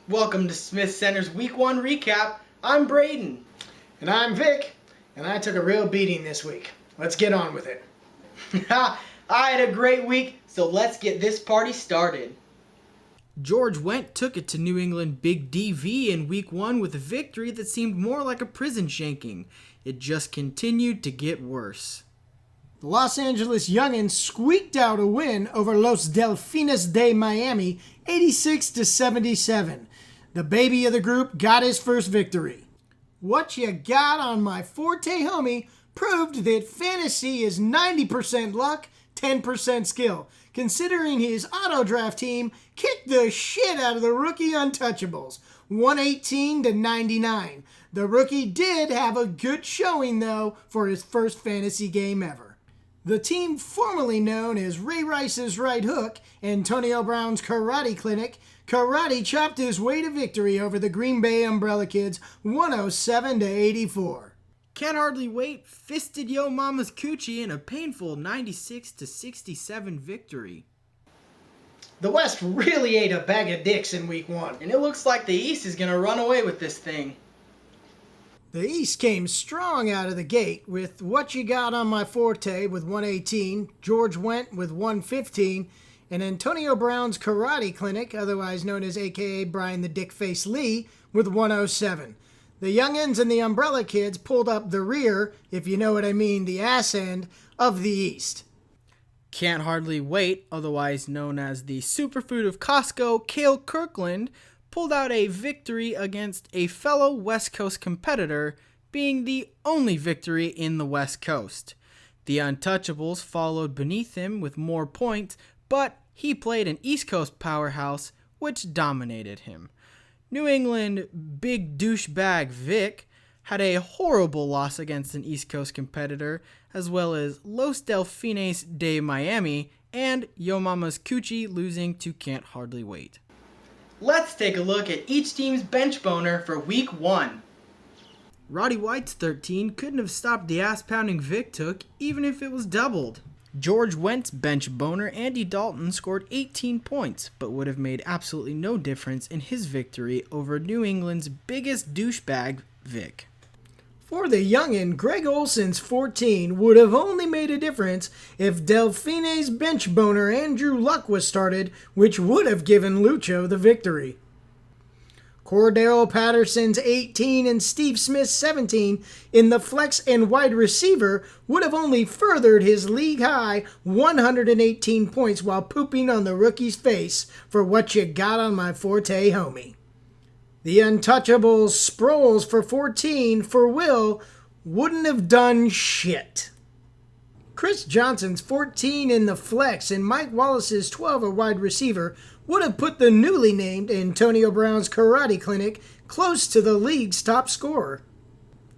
Welcome to Smith Center's Week 1 recap. I'm Braden. And I'm Vic, and I took a real beating this week. Let's get on with it. I had a great week, so let's get this party started. George Wendt took it to New England Big DV in Week 1 with a victory that seemed more like a prison shanking. It just continued to get worse. The Los Angeles Youngins squeaked out a win over Los Delfines de Miami, 86-77. The baby of the group got his first victory. What you got on my forte, homie, proved that fantasy is 90% luck, 10% skill, considering his auto draft team kicked the shit out of the rookie untouchables, 118-99. The rookie did have a good showing, though, for his first fantasy game ever. The team formerly known as Ray Rice's right hook, Antonio Brown's karate clinic, karate chopped his way to victory over the Green Bay Umbrella Kids, 107-84. Can't Hardly Wait fisted Yo Mama's Coochie in a painful 96-67 victory. The West really ate a bag of dicks in Week 1. And it looks like the East is going to run away with this thing. The East came strong out of the gate with What You Got on My Forte with 118, George Wendt with 115, and Antonio Brown's Karate Clinic, otherwise known as a.k.a. Brian the Dickface Lee, with 107. The Youngins and the Umbrella Kids pulled up the rear, if you know what I mean, the ass end, of the East. Can't Hardly Wait, otherwise known as the superfood of Costco, Cale Kirkland, pulled out a victory against a fellow West Coast competitor, being the only victory in the West Coast. The Untouchables followed beneath him with more points, but he played an East Coast powerhouse, which dominated him. New England big douchebag Vic had a horrible loss against an East Coast competitor, as well as Los Delfines de Miami and Yo Mama's Coochie losing to Can't Hardly Wait. Let's take a look at each team's bench boner for Week 1. Roddy White's 13 couldn't have stopped the ass-pounding Vic took, even if it was doubled. George Wendt's bench boner, Andy Dalton, scored 18 points, but would have made absolutely no difference in his victory over New England's biggest douchebag, Vic. For the youngin, Greg Olson's 14 would have only made a difference if Delfine's bench boner Andrew Luck was started, which would have given Lucho the victory. Cordero Patterson's 18 and Steve Smith's 17 in the flex and wide receiver would have only furthered his league-high 118 points while pooping on the rookie's face for What You Got on My Forte, homie. The Untouchables Sproles for 14 for Will wouldn't have done shit. Chris Johnson's 14 in the flex and Mike Wallace's 12 a wide receiver would have put the newly named Antonio Brown's Karate Clinic close to the league's top scorer.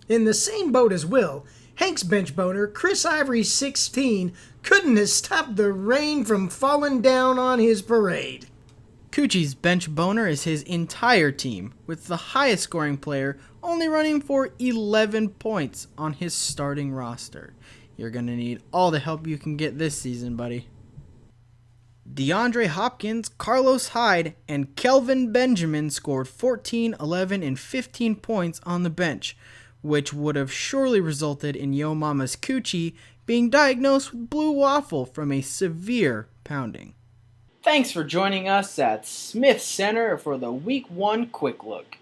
In the same boat as Will, Hank's bench boner, Chris Ivory's 16, couldn't have stopped the rain from falling down on his parade. Coochie's bench boner is his entire team, with the highest scoring player only running for 11 points on his starting roster. You're going to need all the help you can get this season, buddy. DeAndre Hopkins, Carlos Hyde, and Kelvin Benjamin scored 14, 11, and 15 points on the bench, which would have surely resulted in Yo Mama's Coochie being diagnosed with blue waffle from a severe pounding. Thanks for joining us at Smith Center for the Week 1 Quick Look.